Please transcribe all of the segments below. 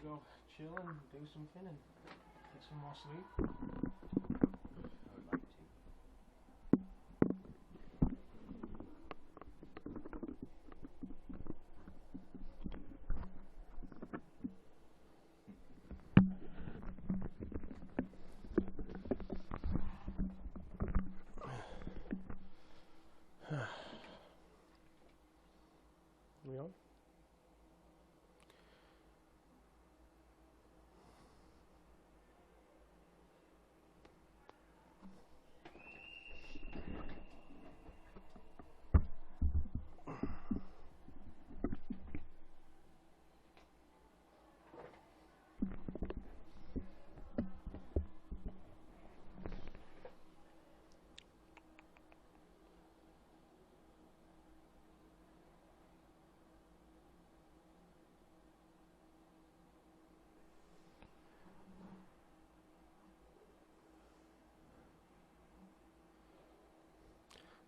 go chill and do something and get some more sleep. We on?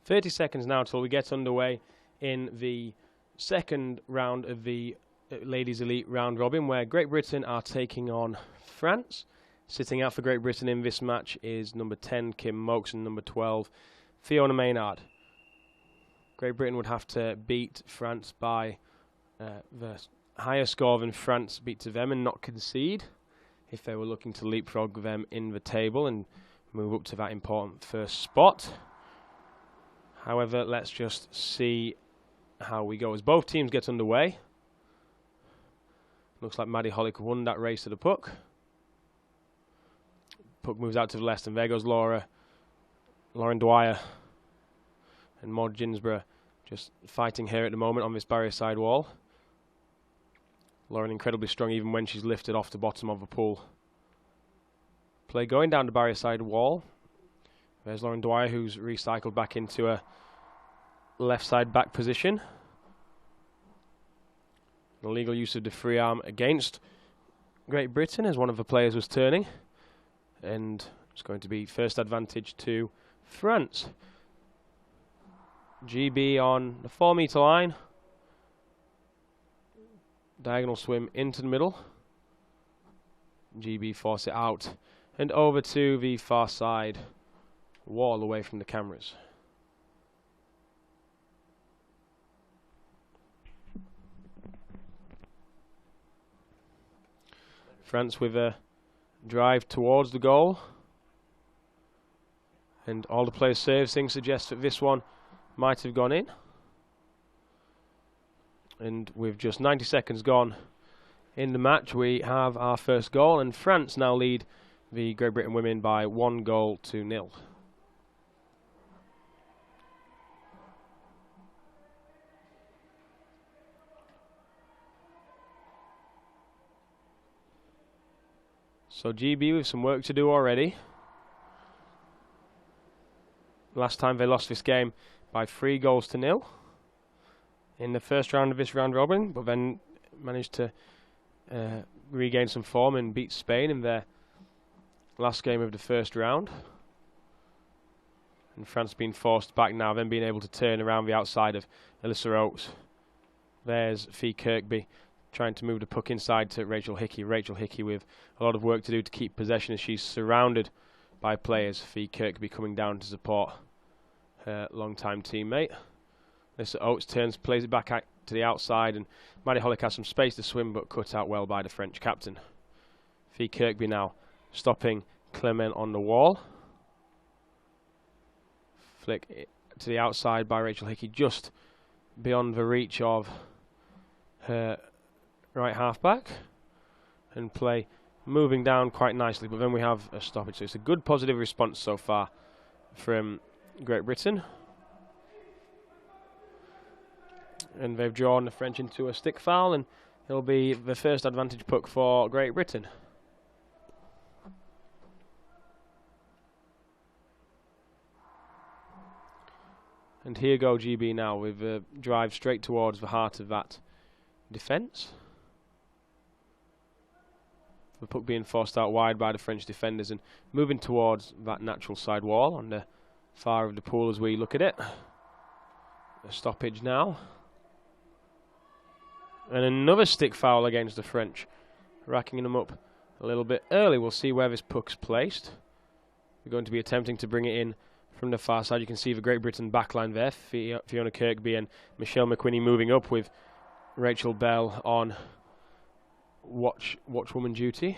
"30 seconds now till we get underway in the second round of the Ladies Elite Round Robin, where Great Britain are taking on France. Sitting out for Great Britain in this match is number 10, Kim Mokes, and number 12, Fiona Maynard. Great Britain would have to beat France by the higher score than France beat to them and not concede if they were looking to leapfrog them in the table and move up to that important first spot. However, let's just see how we go as both teams get underway. Looks like Maddie Hollick won that race to the puck. Puck moves out to the left, and there goes Lauren Dwyer and Maud Ginsborough just fighting here at the moment on this barrier side wall. Lauren incredibly strong even when she's lifted off the bottom of the pool. Play going down the barrier side wall. There's Lauren Dwyer, who's recycled back into a left side back position. An illegal use of the free arm against Great Britain as one of the players was turning. And it's going to be first advantage to France. GB on the 4-meter line. Diagonal swim into the middle. GB force it out and over to the far side wall away from the cameras. France with a drive towards the goal, and all the players' servicing suggests that this one might have gone in. And with just 90 seconds gone in the match, we have our first goal, and France now lead the Great Britain women by 1-0. So GB with some work to do already. Last time they lost this game by 3-0 in the first round of this round robin, but then managed to regain some form and beat Spain in their last game of the first round. And France being forced back now, then being able to turn around the outside of Alyssa Oates. There's Fee Kirkby trying to move the puck inside to Rachel Hickey. Rachel Hickey with a lot of work to do to keep possession as she's surrounded by players. Fee Kirkby coming down to support her long-time teammate. Alyssa Oates turns, plays it back to the outside, and Maddie Hollick has some space to swim, but cut out well by the French captain. Fee Kirkby now stopping Clement on the wall. Flick it to the outside by Rachel Hickey, just beyond the reach of her right halfback, and play moving down quite nicely, but then we have a stoppage. So it's a good positive response so far from Great Britain. And they've drawn the French into a stick foul, and it'll be the first advantage puck for Great Britain. And here go GB now with a drive straight towards the heart of that defence. The puck being forced out wide by the French defenders and moving towards that natural side wall on the far of the pool as we look at it. A stoppage now. And another stick foul against the French. racking them up a little bit early. We'll see where this puck's placed. We're going to be attempting to bring it in from the far side. You can see the Great Britain backline there. Fiona Kirkby and Michelle McQuinney moving up with Rachel Bell on watchwoman duty.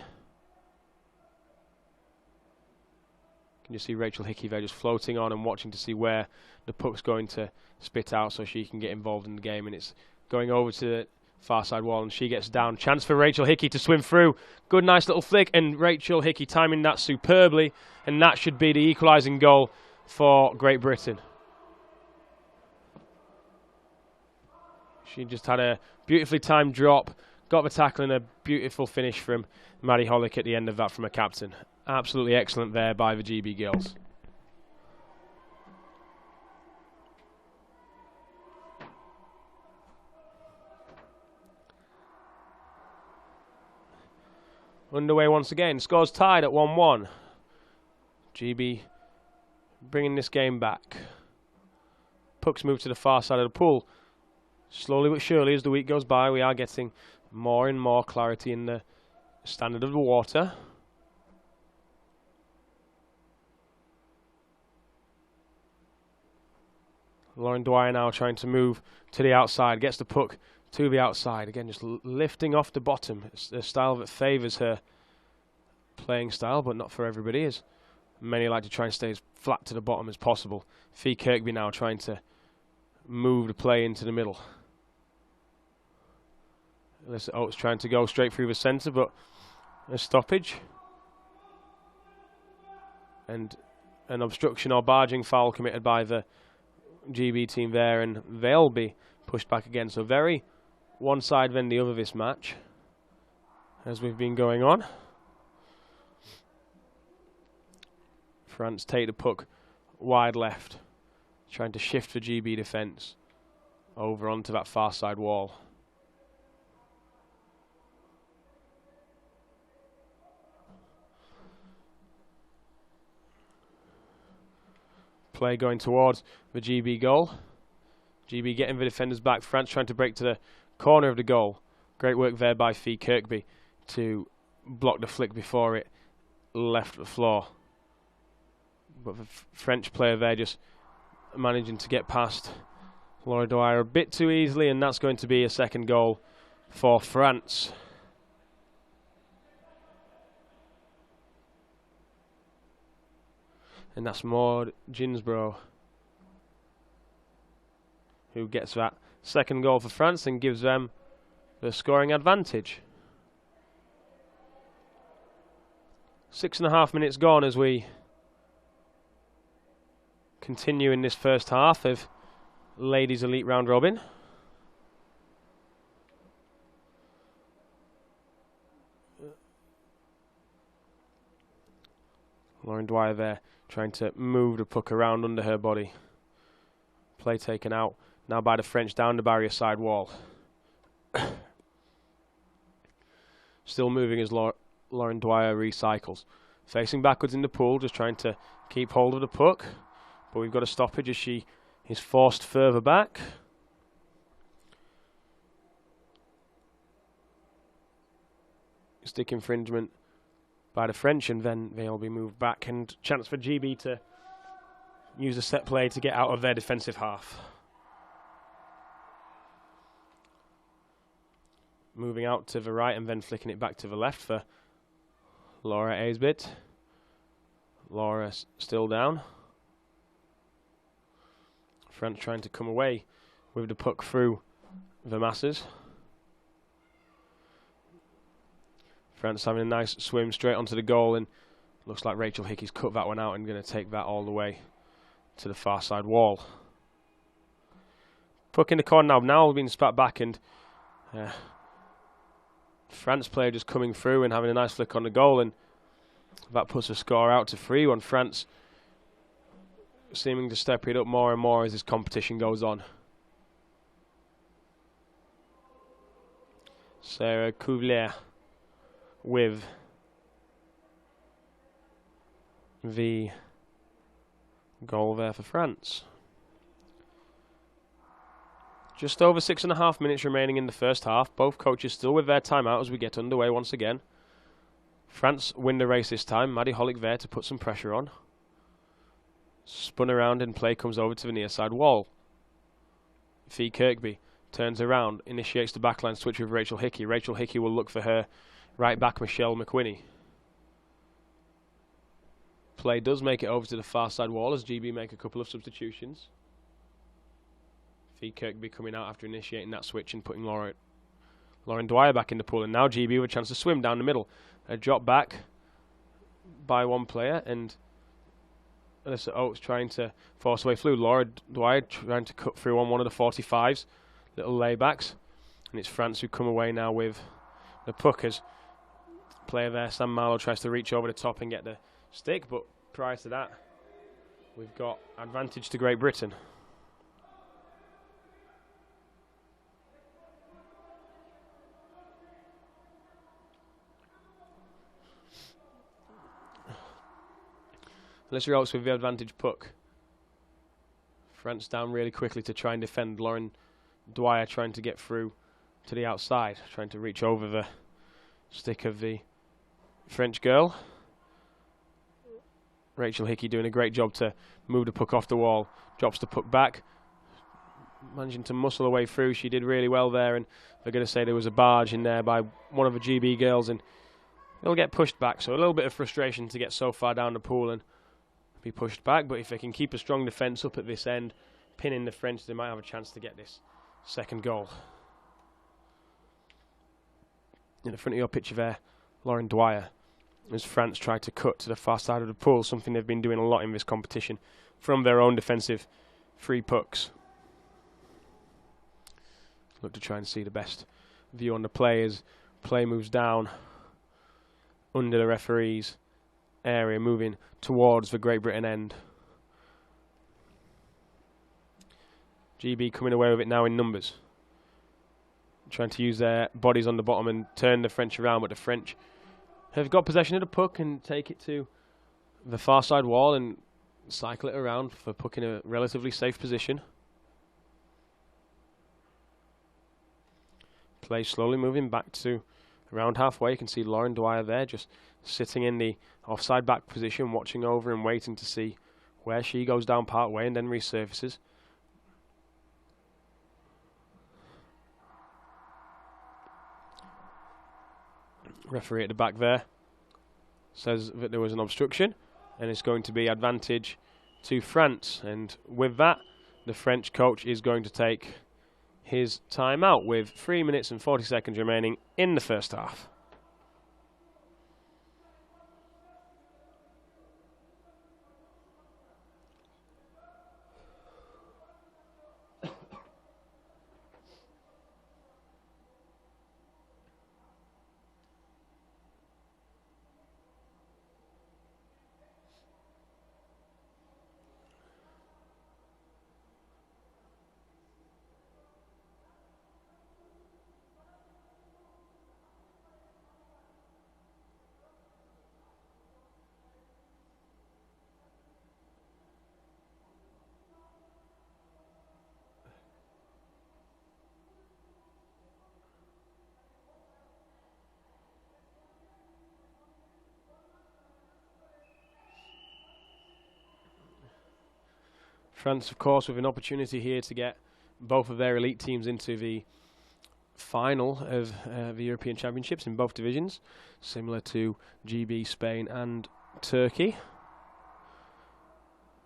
Can you see Rachel Hickey there just floating on and watching to see where the puck's going to spit out so she can get involved in the game, and it's going over to the far side wall and she gets down. Chance for Rachel Hickey to swim through. Good, nice little flick, and Rachel Hickey timing that superbly, and that should be the equalising goal for Great Britain. She just had a beautifully timed drop, got the tackle, and a beautiful finish from Maddie Hollick at the end of that from a captain. Absolutely excellent there by the GB girls. Underway once again. Scores tied at 1-1. GB bringing this game back. Pucks move to the far side of the pool. Slowly but surely, as the week goes by, we are getting more and more clarity in the standard of the water. Lauren Dwyer now trying to move to the outside. Gets the puck to the outside. Again, just lifting off the bottom. It's a style that favours her playing style, but not for everybody, as many like to try and stay as flat to the bottom as possible. Fee Kirkby now trying to move the play into the middle. Alyssa Oates trying to go straight through the centre, but a stoppage. And an obstruction or barging foul committed by the GB team there, and they'll be pushed back again. So very one side then the other this match, as we've been going on. France take the puck wide left, trying to shift the GB defence over onto that far side wall. Play going towards the GB goal. GB getting the defenders back. France trying to break to the corner of the goal. Great work there by Fee Kirkby to block the flick before it left the floor. But the French player there just managing to get past Laura Dwyer a bit too easily, and that's going to be a second goal for France. And that's Maud Ginsborough who gets that second goal for France and gives them the scoring advantage. 6.5 minutes gone as we continue in this first half of Ladies Elite Round Robin. Lauren Dwyer there trying to move the puck around under her body. Play taken out now by the French down the barrier side wall. Still moving as Lauren Dwyer recycles. Facing backwards in the pool, just trying to keep hold of the puck. But we've got a stoppage as she is forced further back. Stick infringement by the French, and then they'll be moved back, and chance for GB to use a set play to get out of their defensive half. Moving out to the right and then flicking it back to the left for Laura Aisbit. Laura still down. France trying to come away with the puck through the masses. France having a nice swim straight onto the goal, and looks like Rachel Hickey's cut that one out and going to take that all the way to the far side wall. Puck in the corner now being spat back, and France player just coming through and having a nice flick on the goal, and that puts the score out to 3-1. France seeming to step it up more and more as this competition goes on. Sarah Couvlier with the goal there for France. Just over 6.5 minutes remaining in the first half. Both coaches still with their timeout as we get underway once again. France win the race this time. Maddie Hollick there to put some pressure on. Spun around and play comes over to the near side wall. Fee Kirkby turns around, initiates the backline switch with Rachel Hickey. Rachel Hickey will look for her right back, Michelle McQuinney. Play does make it over to the far side wall as GB make a couple of substitutions. Fee Kirkby coming out after initiating that switch and putting Lauren Dwyer back in the pool. And now GB with a chance to swim down the middle. A drop back by one player, and Alyssa Oates trying to force away through. Laura Dwyer trying to cut through on one of the 45s. Little laybacks. And it's France who come away now with the puck as player there, Sam Marlowe, tries to reach over the top and get the stick. But prior to that, we've got advantage to Great Britain. Alyssa Oates with the advantage puck. France down really quickly to try and defend. Lauren Dwyer trying to get through to the outside, trying to reach over the stick of the French girl. Rachel Hickey doing a great job to move the puck off the wall. Drops the puck back. Managing to muscle her way through. She did really well there, and they're going to say there was a barge in there by one of the GB girls, and they'll get pushed back. So a little bit of frustration to get so far down the pool and be pushed back, but if they can keep a strong defence up at this end, pinning the French, they might have a chance to get this second goal. In the front of your picture there, Lauren Dwyer, as France tried to cut to the far side of the pool, something they've been doing a lot in this competition, from their own defensive free pucks. Look to try and see the best view on the play as play moves down under the referee's area, moving towards the Great Britain end. GB coming away with it now in numbers, trying to use their bodies on the bottom and turn the French around, but the French have got possession of the puck and take it to the far side wall and cycle it around for puck in a relatively safe position. Play slowly moving back to around halfway. You can see Lauren Dwyer there just sitting in the offside back position, watching over and waiting to see where she goes down part way and then resurfaces. Referee at the back there says that there was an obstruction and it's going to be advantage to France, and with that the French coach is going to take his timeout with 3 minutes and 40 seconds remaining in the first half. France, of course, with an opportunity here to get both of their elite teams into the final of the European Championships in both divisions, similar to GB, Spain and Turkey.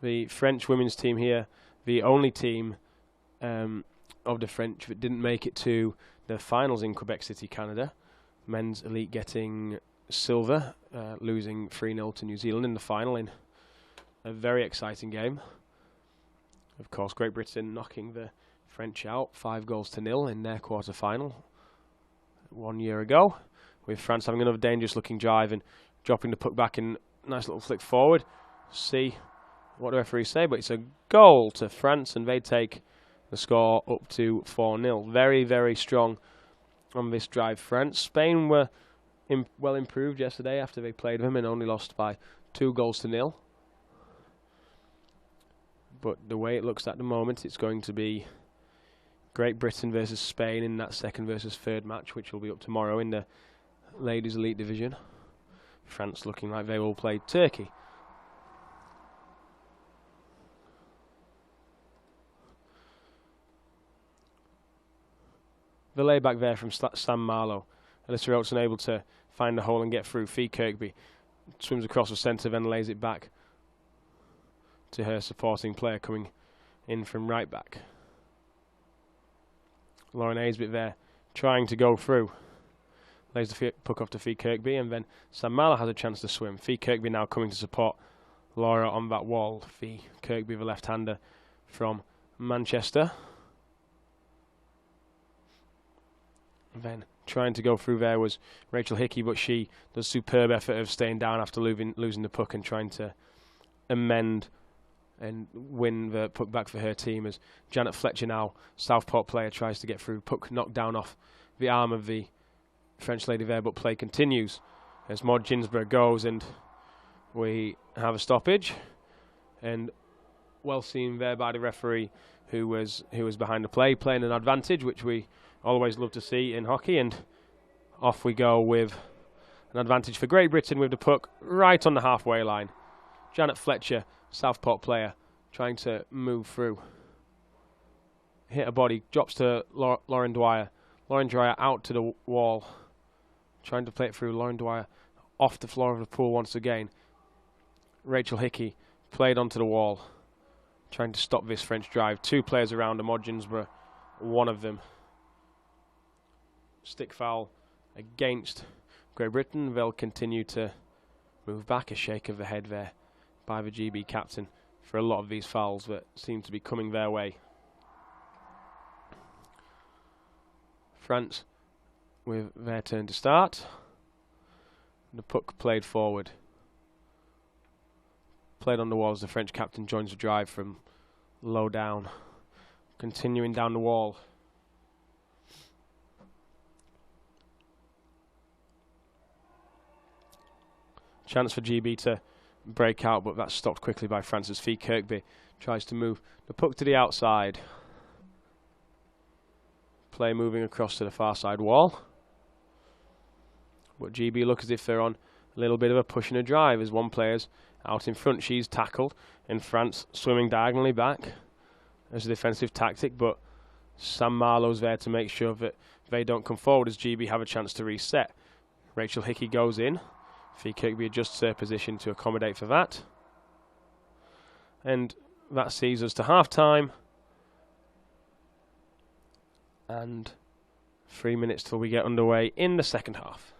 The French women's team here, the only team of the French that didn't make it to the finals in Quebec City, Canada. Men's elite getting silver, losing 3-0 to New Zealand in the final in a very exciting game. Of course, Great Britain knocking the French out 5-0 in their quarter-final 1 year ago, with France having another dangerous looking drive and dropping the puck back in nice little flick forward. See what the referees say, but it's a goal to France and they take the score up to 4-0. Very, very strong on this drive, France. Spain were well improved yesterday after they played them and only lost by 2-0. But the way it looks at the moment, it's going to be Great Britain versus Spain in that second versus third match, which will be up tomorrow in the Ladies Elite Division. France looking like they will play Turkey. The layback there from Sam Marlowe. Alyssa Oates unable to find the hole and get through. Fee Kirkby swims across the centre, then lays it back to her supporting player coming in from right back. Lauren Aisbit there trying to go through. Lays the puck off to Fee Kirkby, and then Sam Marlowe has a chance to swim. Fee Kirkby now coming to support Laura on that wall. Fee Kirkby, the left-hander from Manchester. And then trying to go through there was Rachel Hickey, but she does superb effort of staying down after losing the puck and trying to amend and win the puck back for her team, as Janet Fletcher, now Southport player, tries to get through. Puck knocked down off the arm of the French lady there, but play continues as Maud Ginsburg goes, and we have a stoppage. And well seen there by the referee, who was behind the play, playing an advantage, which we always love to see in hockey. And off we go with an advantage for Great Britain with the puck right on the halfway line. Janet Fletcher, Southport player, trying to move through. Hit a body, drops to Lauren Dwyer. Lauren Dwyer out to the wall, trying to play it through. Lauren Dwyer off the floor of the pool once again. Rachel Hickey played onto the wall, trying to stop this French drive. Two players around Maud Ginsburg, one of them. Stick foul against Great Britain. They'll continue to move back. A shake of the head there by the GB captain for a lot of these fouls that seem to be coming their way. France with their turn to start. The puck played forward. Played on the wall as the French captain joins the drive from low down. Continuing down the wall. Chance for GB to break out, but that's stopped quickly by France's Fee Kirkby. Tries to move the puck to the outside. Play moving across to the far side wall. But GB look as if they're on a little bit of a push and a drive, as one player's out in front. She's tackled, and France swimming diagonally back as a defensive tactic, but Sam Marlowe's there to make sure that they don't come forward as GB have a chance to reset. Rachel Hickey goes in. Fee Kirkby adjusts her position to accommodate for that. And that sees us to half-time. And 3 minutes till we get underway in the second half.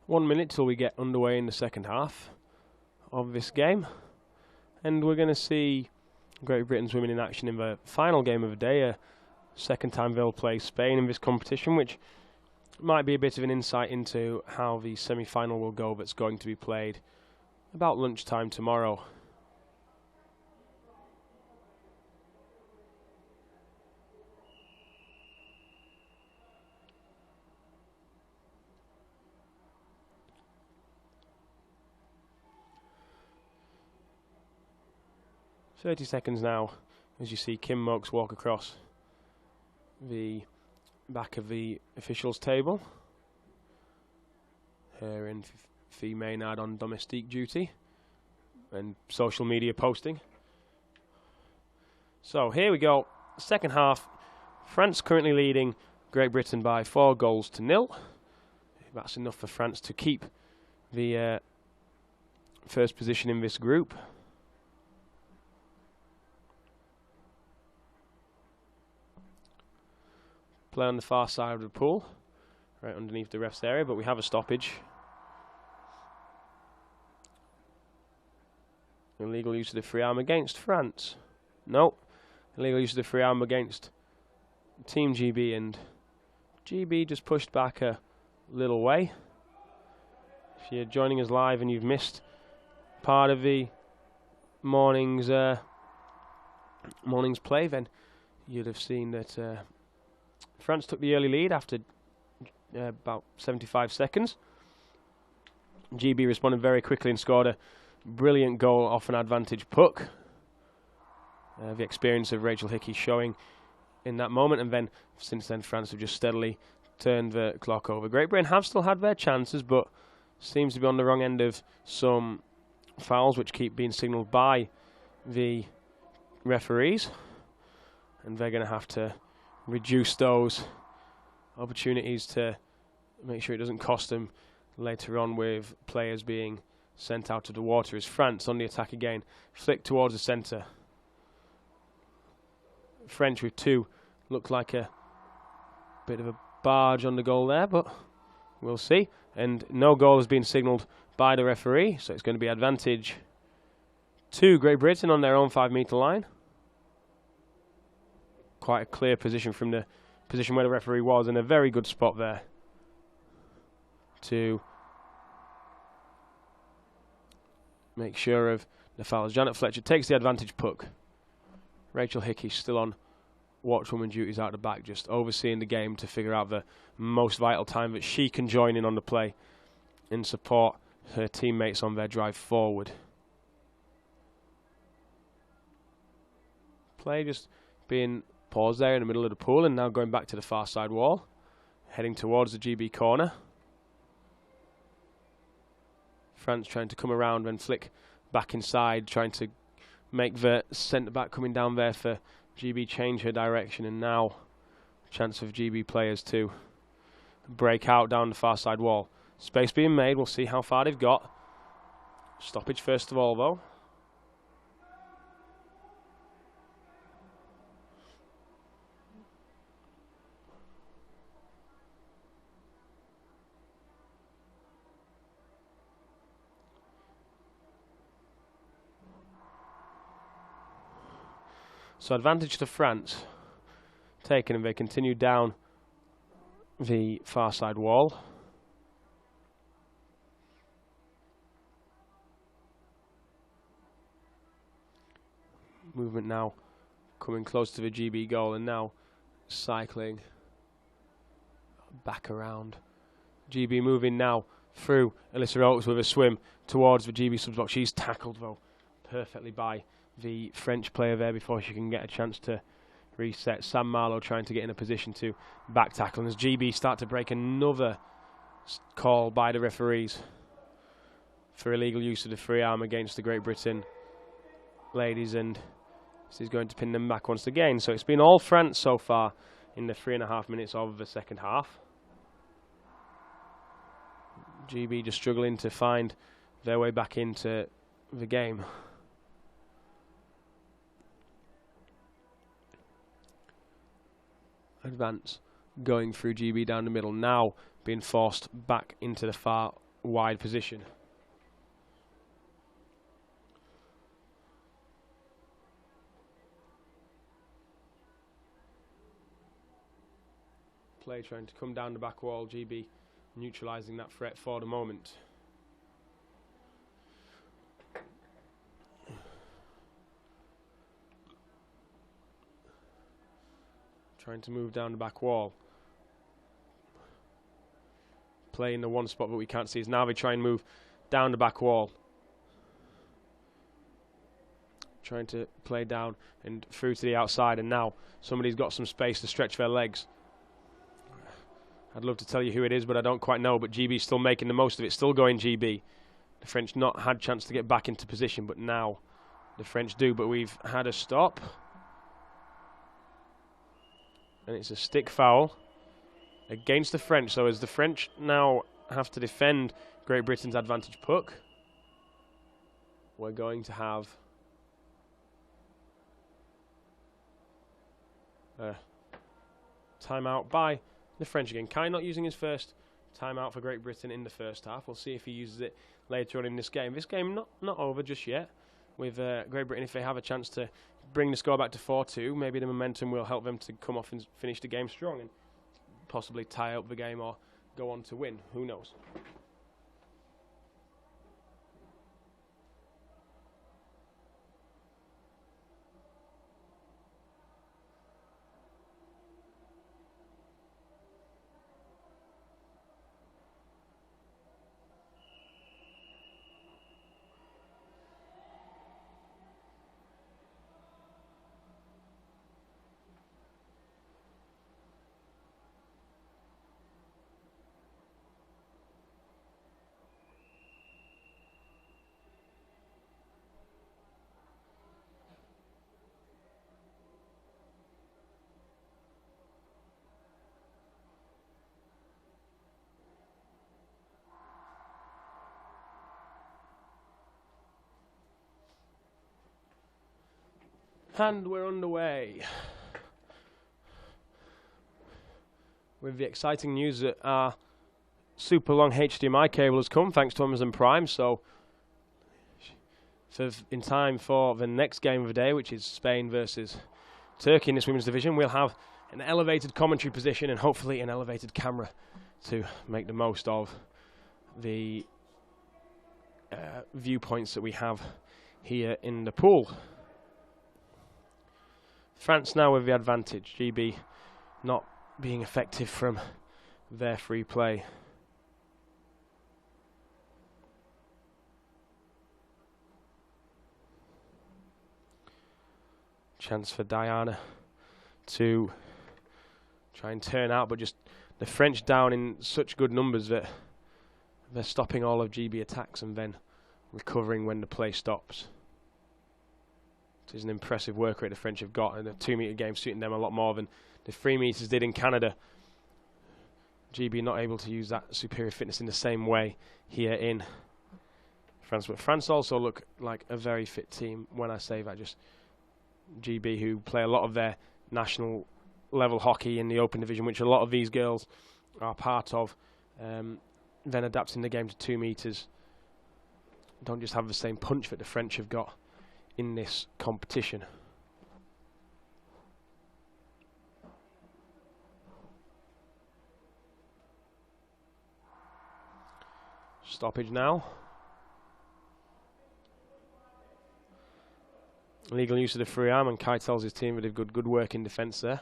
One minute till we get underway in the second half. of this game. And we're going to see Great Britain's women in action in the final game of the day, a second time they'll play Spain in this competition, which might be a bit of an insight into how the semi-final will go that's going to be played about lunchtime tomorrow. "30 seconds now as you see Kim Mokes walk across the back of the officials table. Her and Fee Maynard on domestique duty and social media posting. So here we go, second half. France currently leading Great Britain by 4-0. That's enough for France to keep the first position in this group. Play on the far side of the pool, right underneath the ref's area, but we have a stoppage. Illegal use of the free arm against France. No. Illegal use of the free arm against Team GB, and GB just pushed back a little way. If you're joining us live and you've missed part of the morning's play, then you'd have seen that France took the early lead after about 75 seconds. GB responded very quickly and scored a brilliant goal off an advantage puck. The experience of Rachel Hickey showing in that moment, and then since then France have just steadily turned the clock over. Great Britain have still had their chances, but seems to be on the wrong end of some fouls which keep being signalled by the referees, and they're going to have to reduce those opportunities to make sure it doesn't cost them later on, with players being sent out of the water. As France on the attack again, flick towards the centre. French with two, looked like a bit of a barge on the goal there, but we'll see. And no goal has been signalled by the referee, so it's going to be advantage to Great Britain on their own 5-metre line. Quite a clear position from the position where the referee was, and a very good spot there to make sure of the fouls. Janet Fletcher takes the advantage puck. Rachel Hickey still on watchwoman duties out the back, just overseeing the game to figure out the most vital time that she can join in on the play and support her teammates on their drive forward. Play just being paused there in the middle of the pool, and now going back to the far side wall, heading towards the GB corner. France trying to come around and flick back inside, trying to make the centre back coming down there for GB change her direction, and now chance of GB players to break out down the far side wall. Space being made, we'll see how far they've got. Stoppage first of all though. So advantage to France taken, and they continue down the far side wall. Movement now coming close to the GB goal, and now cycling back around. GB moving now through Alyssa Oates with a swim towards the GB subs box. She's tackled though perfectly by the French player there before she can get a chance to reset. Sam Marlowe trying to get in a position to back tackle, and as GB start to break another call by the referees for illegal use of the free arm against the Great Britain ladies, and this is going to pin them back once again. So it's been all France so far in the 3.5 minutes of the second half. GB just struggling to find their way back into the game. Advance going through GB down the middle, now being forced back into the far wide position. play trying to come down the back wall. GB neutralising that threat for the moment. Trying to move down the back wall. Play in the one spot that we can't see is Navi. Try and move down the back wall. Trying to play down and through to the outside, and now somebody's got some space to stretch their legs. I'd love to tell you who it is, but I don't quite know. But GB's still making the most of it, still going GB. The French not had chance to get back into position, but now the French do. But we've had a stop. And it's a stick foul against the French. So as the French now have to defend Great Britain's advantage puck, we're going to have a timeout by the French again. Kai not using his first timeout for Great Britain in the first half. We'll see if he uses it later on in this game. This game not over just yet. With Great Britain, if they have a chance to bring the score back to 4-2, maybe the momentum will help them to come off and finish the game strong and possibly tie up the game or go on to win. Who knows? And we're underway with the exciting news that our super long HDMI cable has come thanks to Amazon Prime. So in time for the next game of the day, which is Spain versus Turkey in this women's division, we'll have an elevated commentary position and hopefully an elevated camera to make the most of the viewpoints that we have here in the pool. France now with the advantage. GB not being effective from their free play. Chance for Diana to try and turn out, but just the French down in such good numbers that they're stopping all of GB attacks and then recovering when the play stops. It is an impressive work rate the French have got, and the 2 metre game suiting them a lot more than the 3 metres did in Canada. GB not able to use that superior fitness in the same way here in France. But France also look like a very fit team. When I say that, just GB, who play a lot of their national level hockey in the open division, which a lot of these girls are part of, then adapting the game to 2 metres. Don't just have the same punch that the French have got in this competition. Stoppage now. Legal use of the free arm, and Kai tells his team that they've got good work in defence there.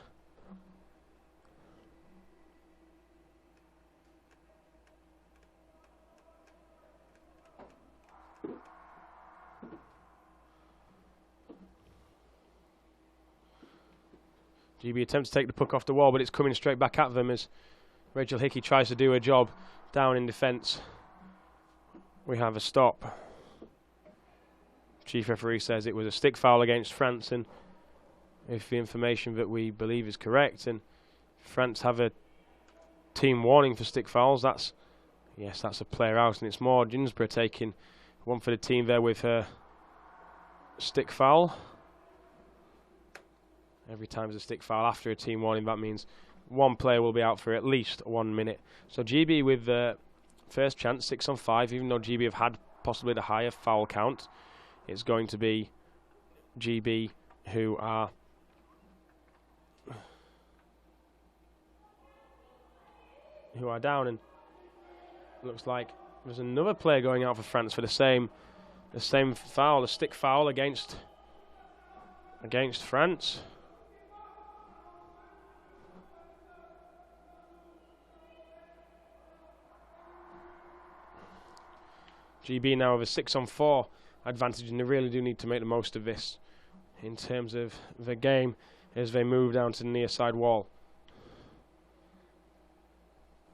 GB attempts to take the puck off the wall, but it's coming straight back at them as Rachel Hickey tries to do her job down in defence. We have a stop. Chief referee says it was a stick foul against France, and if the information that we believe is correct, and France have a team warning for stick fouls, that's a player out, and it's more Ginsburg taking one for the team there with her stick foul. Every time there's a stick foul after a team warning, that means one player will be out for at least 1 minute. So GB with the first chance, 6 on 5, even though GB have had possibly the higher foul count. It's going to be GB who are who are down, and looks like there's another player going out for France for the same foul, a stick foul against France. GB now with a 6-on-4 advantage, and they really do need to make the most of this in terms of the game as they move down to the near side wall.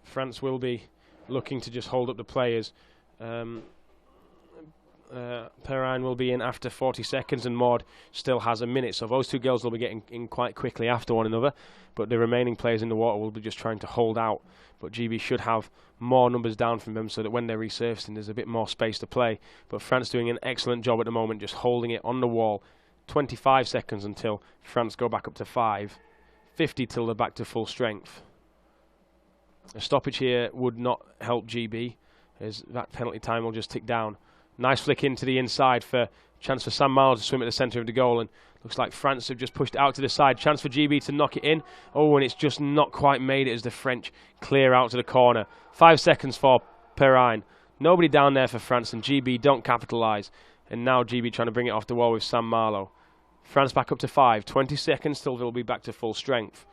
France will be looking to just hold up the players. Perrine will be in after 40 seconds, and Maud still has a minute, so those two girls will be getting in quite quickly after one another, but the remaining players in the water will be just trying to hold out. But GB should have more numbers down from them so that when they're resurfacing there's a bit more space to play. But France doing an excellent job at the moment, just holding it on the wall. 25 seconds until France go back up to 5. 50 till they're back to full strength. A stoppage here would not help GB, as that penalty time will just tick down. Nice flick into the inside for chance for Sam Miles to swim at the centre of the goal, and looks like France have just pushed it out to the side. Chance for GB to knock it in. Oh, and it's just not quite made it as the French clear out to the corner. 5 seconds for Perrine. Nobody down there for France, and GB don't capitalise. And now GB trying to bring it off the wall with Sam Marlowe. France back up to 5. 20 seconds till they'll be back to full strength.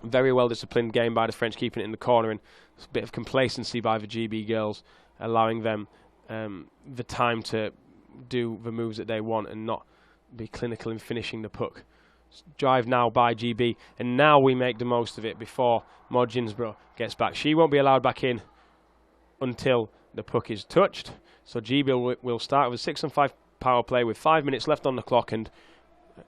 Very well disciplined game by the French, keeping it in the corner, and a bit of complacency by the GB girls, allowing them the time to do the moves that they want and not be clinical in finishing the puck. Drive now by GB, and now we make the most of it before Maud Ginsborough gets back. She won't be allowed back in until the puck is touched, so GB will start with a 6-on-5 power play with 5 minutes left on the clock and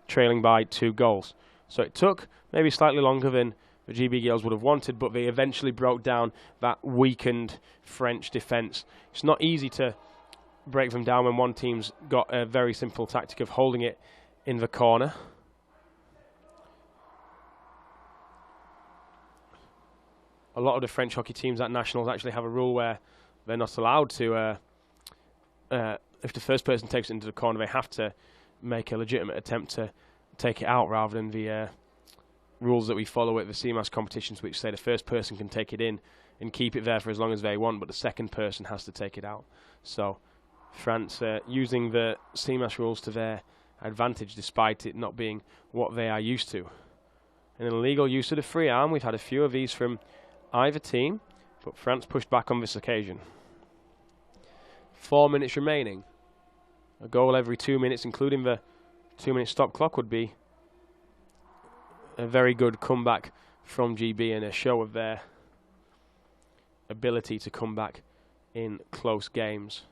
trailing by 2 goals. So it took maybe slightly longer than the GB girls would have wanted, but they eventually broke down that weakened French defence. It's not easy to break them down when one team's got a very simple tactic of holding it in the corner. A lot of the French hockey teams at nationals actually have a rule where they're not allowed to, if the first person takes it into the corner, they have to make a legitimate attempt to take it out, rather than the rules that we follow at the CMAS competitions, which say the first person can take it in and keep it there for as long as they want, but the second person has to take it out. So France using the CMAS rules to their advantage, despite it not being what they are used to. An illegal use of the free arm. We've had a few of these from either team, but France pushed back on this occasion. 4 minutes remaining. A goal every 2 minutes, including the 2-minute stop clock, would be a very good comeback from GB and a show of their ability to come back in close games.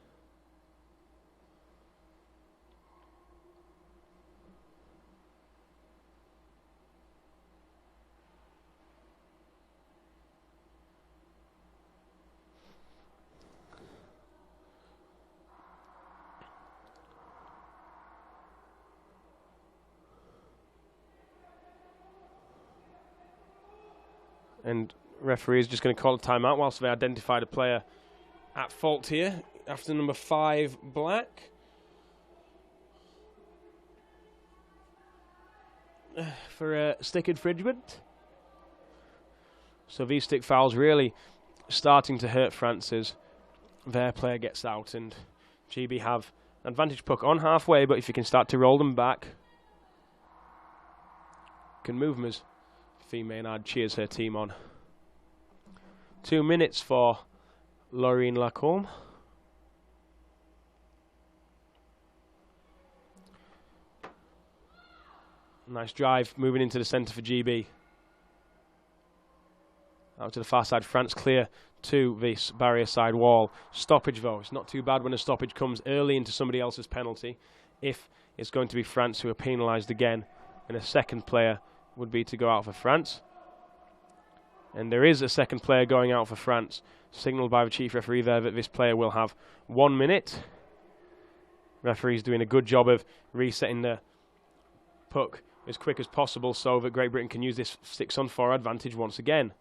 And referee is just going to call a timeout whilst they identify the player at fault here. After number 5, Black. For a stick infringement. So these stick fouls really starting to hurt France as their player gets out, and GB have an advantage puck on halfway, but if you can start to roll them back, can move them as Fee Maynard cheers her team on. 2 minutes for Laurine Lacombe. Nice drive moving into the centre for GB. Out to the far side, France clear to this barrier side wall. Stoppage though, it's not too bad when a stoppage comes early into somebody else's penalty. If it's going to be France who are penalised again, and a second player would be to go out for France. And there is a second player going out for France, signalled by the chief referee there that this player will have 1 minute. Referee's doing a good job of resetting the puck as quick as possible so that Great Britain can use this 6-on-4 advantage once again.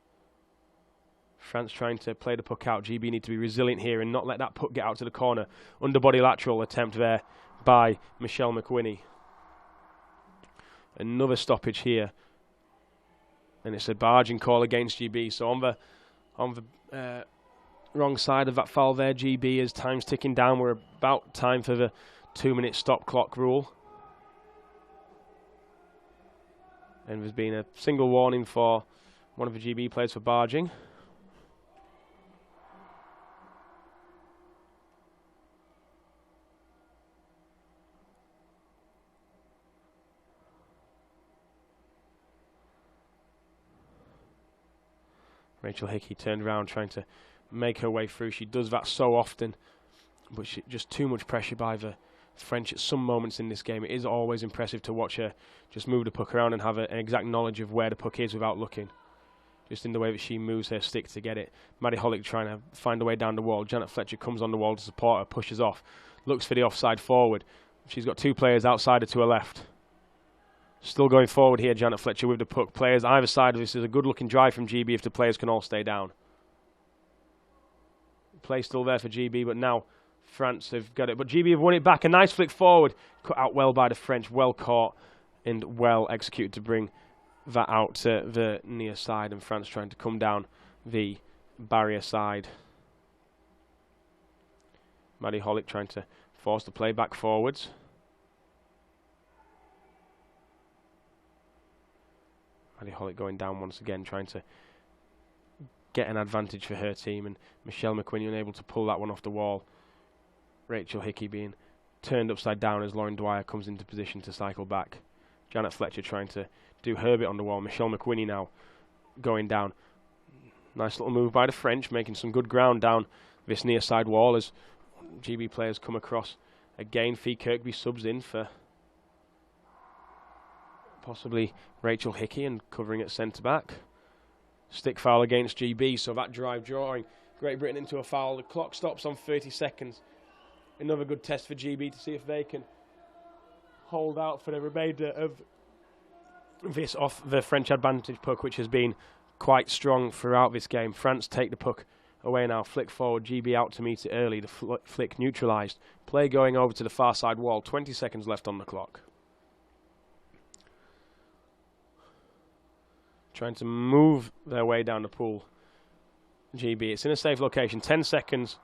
France trying to play the puck out. GB need to be resilient here and not let that puck get out to the corner. Underbody lateral attempt there by Michelle McWhinney. Another stoppage here. And it's a barging call against GB. So on the wrong side of that foul there, GB, as time's ticking down. We're about time for the 2-minute stop clock rule. And there's been a single warning for one of the GB players for barging. Rachel Hickey turned around trying to make her way through. She does that so often, but just too much pressure by the French at some moments in this game. It is always impressive to watch her just move the puck around and have an exact knowledge of where the puck is without looking. Just in the way that she moves her stick to get it. Maddie Hollick trying to find a way down the wall. Janet Fletcher comes on the wall to support her, pushes off, looks for the offside forward. She's got two players outside her to her left. Still going forward here, Janet Fletcher with the puck. Players either side of this is a good-looking drive from GB if the players can all stay down. Play still there for GB, but now France have got it. But GB have won it back. A nice flick forward. Cut out well by the French. Well caught and well executed to bring that out to the near side. And France trying to come down the barrier side. Maddie Hollick trying to force the play back forwards. Maddie Hollick going down once again, trying to get an advantage for her team, and Michelle McQueen unable to pull that one off the wall. Rachel Hickey being turned upside down as Lauren Dwyer comes into position to cycle back. Janet Fletcher trying to do her bit on the wall. Michelle McQueen now going down. Nice little move by the French, making some good ground down this near side wall as GB players come across. Again, Fee Kirkby subs in for possibly Rachel Hickey and covering at centre back. Stick foul against GB, so that drive drawing Great Britain into a foul. The clock stops on 30 seconds. Another good test for GB to see if they can hold out for the remainder of this off the French advantage puck, which has been quite strong throughout this game. France take the puck away now, flick forward, GB out to meet it early, the flick neutralised. Play going over to the far side wall, 20 seconds left on the clock. Trying to move their way down the pool. GB, it's in a safe location. 10 seconds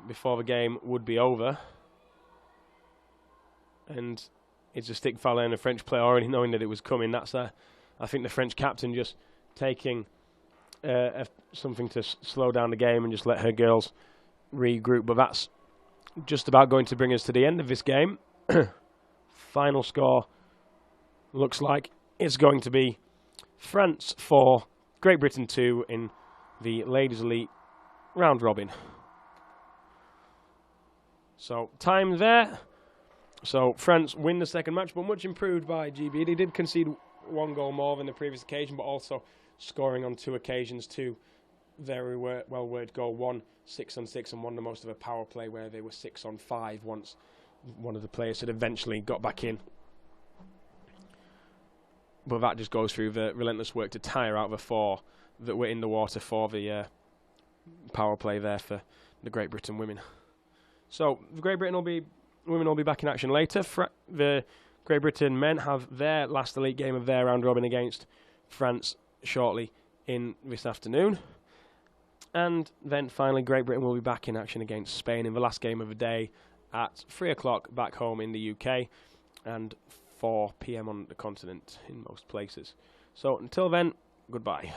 before the game would be over. And it's a stick foul and a French player already knowing that it was coming. That's I think the French captain just taking something to slow down the game and just let her girls regroup. But that's just about going to bring us to the end of this game. Final score looks like it's going to be France 4, Great Britain 2 in the Ladies Elite round robin. So time there. So France win the second match, but much improved by GB. They did concede one goal more than the previous occasion, but also scoring on two occasions, two very well-worded goal, one 6-on-6 and one the most of a power play where they were 6-on-5 once one of the players had eventually got back in. But that just goes through the relentless work to tire out the four that were in the water for the power play there for the Great Britain women. So the Great Britain women will be back in action later. The Great Britain men have their last elite game of their round robin against France shortly in this afternoon. And then finally Great Britain will be back in action against Spain in the last game of the day at 3 o'clock back home in the UK and 4 PM on the continent in most places. So until then, goodbye.